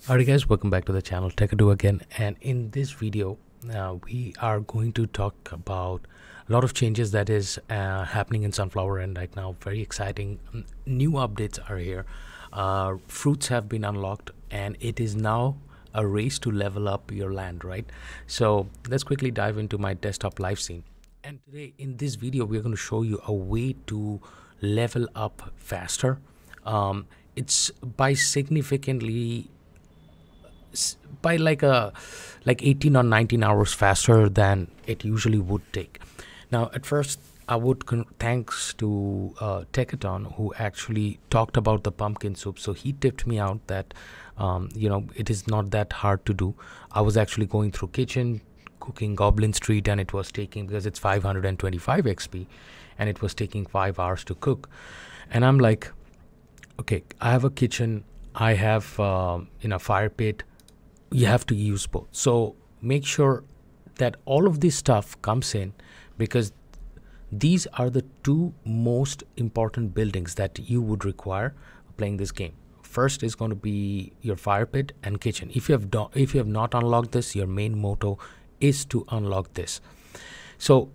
Alright guys, welcome back to the channel Techado again, and in this video we are going to talk about a lot of changes that is happening in Sunflowerland right now. Very exciting. New updates are here. Fruits have been unlocked and it is now a race to level up your land, right? So let's quickly dive into my desktop live scene. And today in this video we're going to show you a way to level up faster. It's by significantly by like 18 or 19 hours faster than it usually would take. Now at first I would thanks to Techado, who actually talked about the pumpkin soup. So he tipped me out that it is not that hard to do. I was actually going through kitchen cooking Goblin Street and it was taking, because it's 525 XP and it was taking 5 hours to cook, and I'm like, okay, I have a kitchen, I have in a fire pit, you have to use both. So make sure that all of this stuff comes in, because these are the two most important buildings that you would require playing this game. First is going to be your fire pit and kitchen. If you have not unlocked this, your main motto is to unlock this. So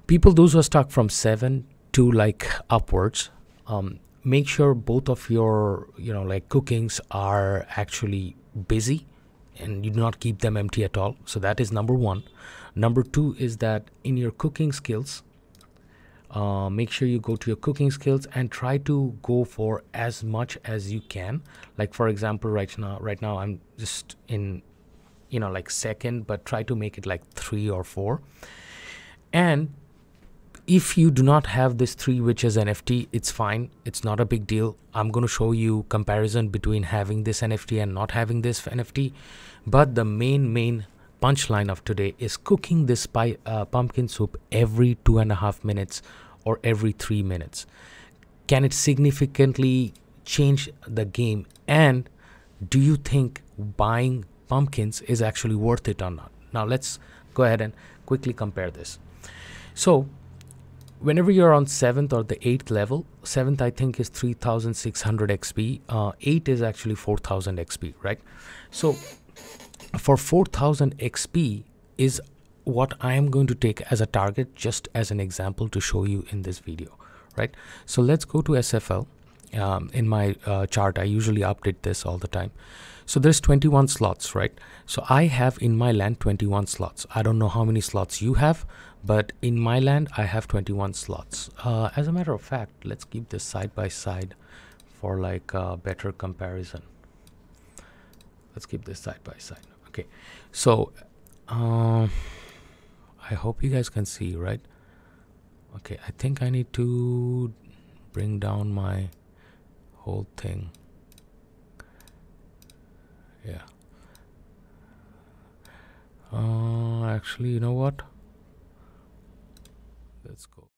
people, those who are stuck from 7 to like upwards, make sure both of your cookings are actually busy and you do not keep them empty at all. So that is number one. Number two is that in your cooking skills, make sure you go to your cooking skills and try to go for as much as you can. Like for example, right now I'm just in like second, but try to make it like 3 or 4. And if you do not have this 3 witches NFT, it's fine, it's not a big deal. I'm going to show you comparison between having this NFT and not having this NFT. But the main punchline of today is cooking this pumpkin soup every 2.5 minutes or every 3 minutes. Can it significantly change the game? And do you think buying pumpkins is actually worth it or not? Now let's go ahead and quickly compare this. So whenever you're on 7th or the 8th level, 7th I think is 3600 XP, 8 is actually 4000 XP, right? So for 4000 XP is what I am going to take as a target, just as an example to show you in this video, right? So let's go to SFL. In my chart, I usually update this all the time. So there's 21 slots, right? So I have in my land 21 slots. I don't know how many slots you have, but in my land I have 21 slots. As a matter of fact, let's keep this side by side for like a better comparison. Let's keep this side by side. Okay, so I hope you guys can see, right? Okay, I think I need to bring down my whole thing. Yeah. Actually, you know what? Let's go.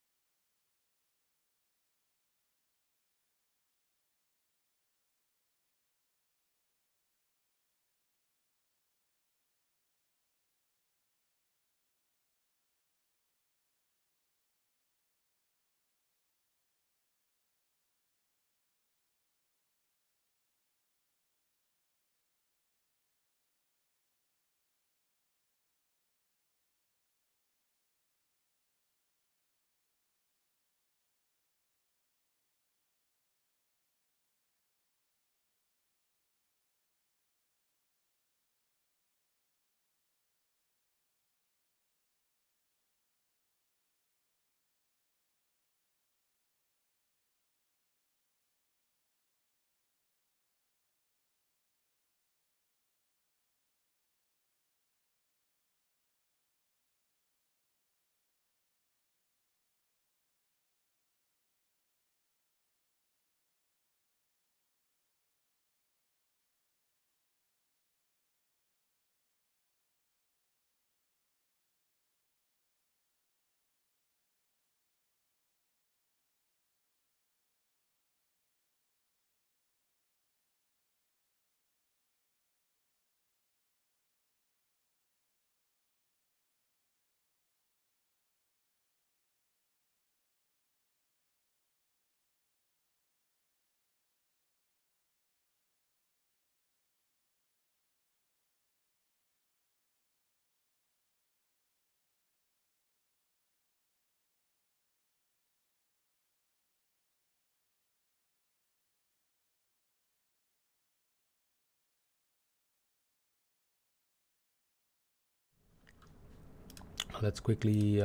let's quickly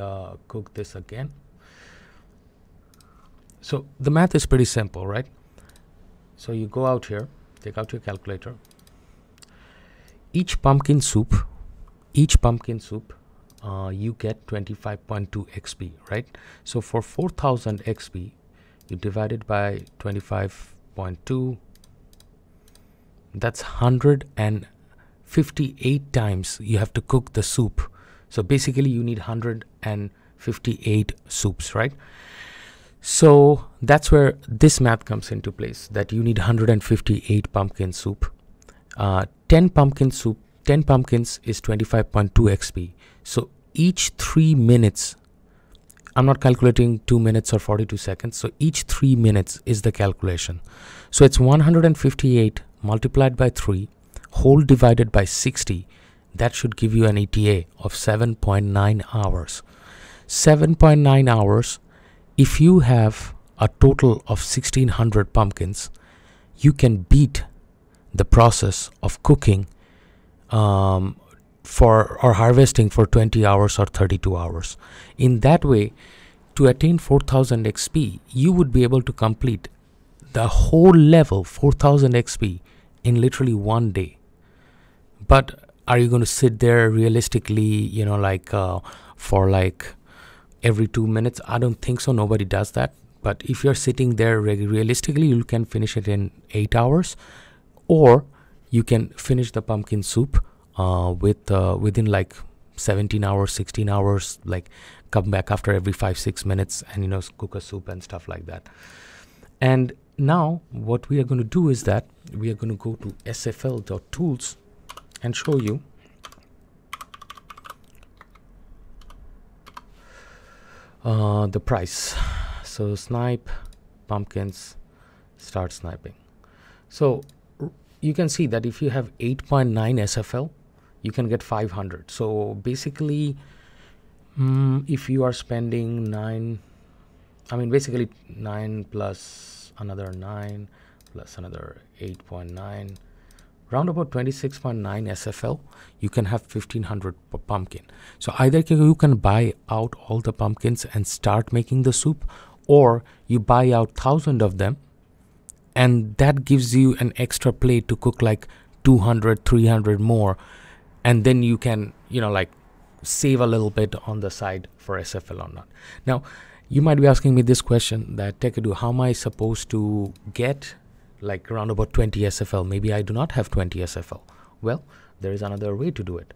cook this again. So the math is pretty simple, right? So you go out here, take out your calculator. Each pumpkin soup, you get 25.2 XP, right? So for 4000 XP, you divide it by 25.2. That's 158 times you have to cook the soup. So basically you need 158 soups, right? So that's where this math comes into place, that you need 158 pumpkin soup. 10 pumpkins is 25.2 XP. So each 3 minutes, I'm not calculating 2 minutes or 42 seconds. So each 3 minutes is the calculation. So it's 158 multiplied by 3, whole divided by 60. That should give you an ETA of 7.9 hours. 7.9 hours. If you have a total of 1600 pumpkins, you can beat the process of cooking or harvesting for 20 hours or 32 hours. In that way, to attain 4000 XP, you would be able to complete the whole level 4000 XP in literally 1 day. But are you going to sit there realistically, for like every 2 minutes? I don't think so. Nobody does that. But if you're sitting there realistically, you can finish it in 8 hours, or you can finish the pumpkin soup within like 17 hours, 16 hours, like come back after every 5-6 minutes and cook a soup and stuff like that. And now what we are going to do is that we are going to go to sfl.tools and show you the price. So snipe pumpkins, start sniping. So you can see that if you have 8.9 SFL, you can get 500. So basically, if you are spending 9 plus another 9 plus another 8.9, round about 26.9 SFL, you can have 1500 per pumpkin. So either you can buy out all the pumpkins and start making the soup, or you buy out 1000 of them, and that gives you an extra plate to cook like 200, 300 more, and then you can save a little bit on the side for SFL or not. Now you might be asking me this question, that Techado, how am I supposed to get like around about 20 SFL? Maybe I do not have 20 SFL. Well, there is another way to do it.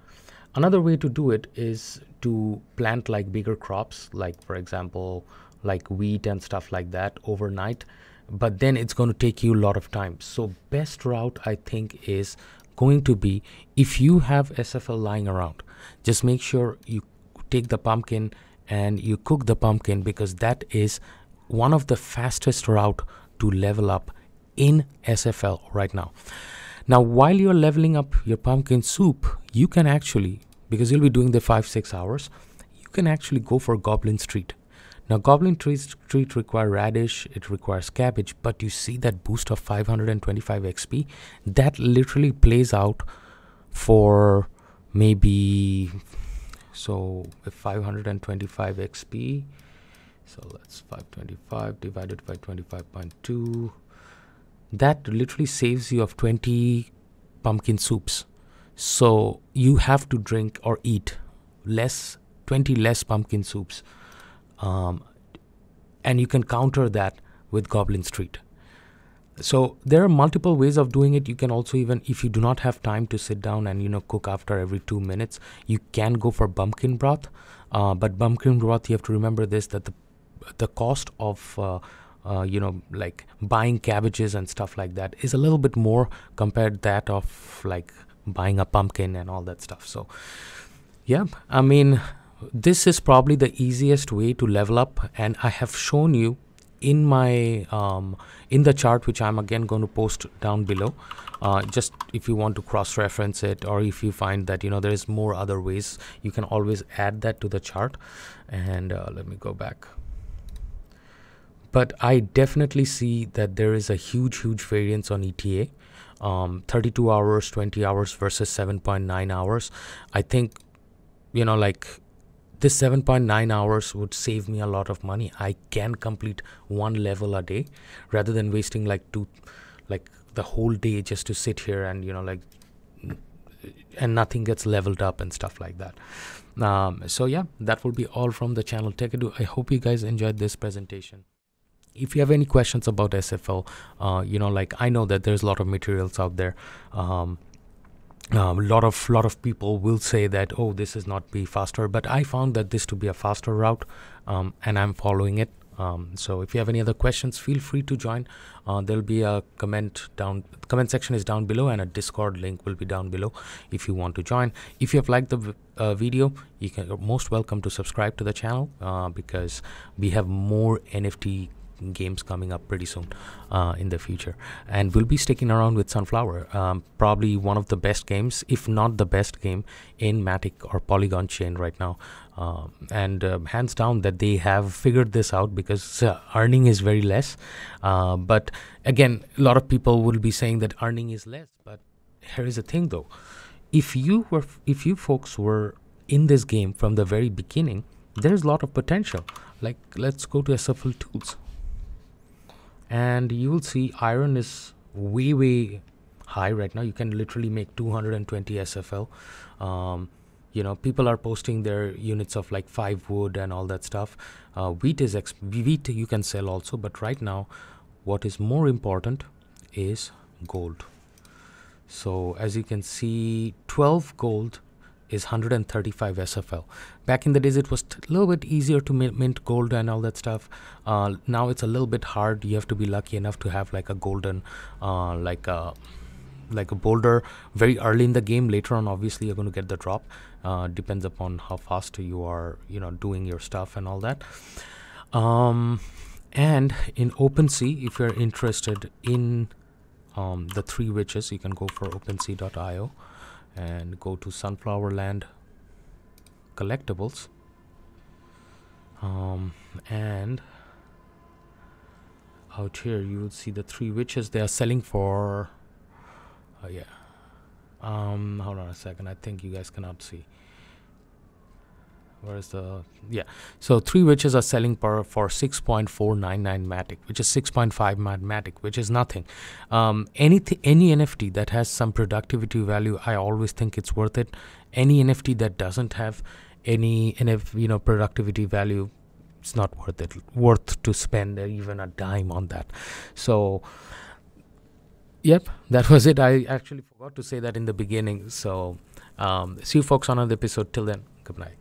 Another way to do it is to plant like bigger crops, like for example like wheat and stuff like that overnight, but then it's going to take you a lot of time. So best route, I think, is going to be, if you have SFL lying around, just make sure you take the pumpkin and you cook the pumpkin, because that is one of the fastest route to level up in SFL right now. Now while you're leveling up your pumpkin soup, you can actually, because you'll be doing the 5-6 hours, you can actually go for Goblin Street. Now Goblin Street require radish, it requires cabbage, but you see that boost of 525 XP, that literally plays out for maybe, so with 525 XP, so let's 525 divided by 25.2, that literally saves you of 20 pumpkin soups. So you have to drink or eat 20 less pumpkin soups. And you can counter that with Goblin Street. So there are multiple ways of doing it. You can also, even if you do not have time to sit down and cook after every 2 minutes, you can go for pumpkin broth. But pumpkin broth, you have to remember this, that the cost of like buying cabbages and stuff like that is a little bit more compared that of like buying a pumpkin and all that stuff. So yeah, I mean, this is probably the easiest way to level up, and I have shown you in my in the chart, which I'm again going to post down below, just if you want to cross-reference it, or if you find that there is more other ways, you can always add that to the chart. And let me go back. But I definitely see that there is a huge variance on ETA. 32 hours, 20 hours versus 7.9 hours. I think like this 7.9 hours would save me a lot of money. I can complete one level a day rather than wasting like the whole day just to sit here and and nothing gets leveled up and stuff like that. So yeah, that will be all from the channel Techado. I hope you guys enjoyed this presentation. If you have any questions about SFL, I know that there's a lot of materials out there. A lot of people will say that, oh, this is not be faster, but I found that this to be a faster route, and I'm following it. So if you have any other questions, feel free to join. There'll be a comment section is down below, and a Discord link will be down below if you want to join. If you have liked the video, you're most welcome to subscribe to the channel, because we have more NFT games coming up pretty soon in the future, and we'll be sticking around with Sunflower. Probably one of the best games, if not the best game in Matic or Polygon chain right now, and hands down that they have figured this out, because earning is very less, but again, a lot of people will be saying that earning is less. But here is the thing though, if you folks were in this game from the very beginning, there's a lot of potential. Like, let's go to SFL tools, and you will see iron is way high right now. You can literally make 220 SFL. People are posting their units of like 5 wood and all that stuff. Wheat you can sell also, but right now what is more important is gold. So as you can see, 12 gold is 135 SFL. Back in the days, it was a little bit easier to mint gold and all that stuff. Now it's a little bit hard. You have to be lucky enough to have like a golden, like a boulder very early in the game. Later on, obviously, you're going to get the drop. Depends upon how fast you are, doing your stuff and all that. And in OpenSea, if you're interested in the 3 witches, you can go for OpenSea.io and go to Sunflowerland collectibles, and out here you will see the 3 witches. They are selling for hold on a second, I think you guys cannot see. Where is the so 3 witches are selling for 6.499 Matic, which is 6.5 Matic, which is nothing. Any NFT that has some productivity value, I always think it's worth it. Any NFT that doesn't have any productivity value, it's not worth to spend even a dime on that. So yep, that was it. I actually forgot to say that in the beginning. So see you folks on another episode. Till then, good night.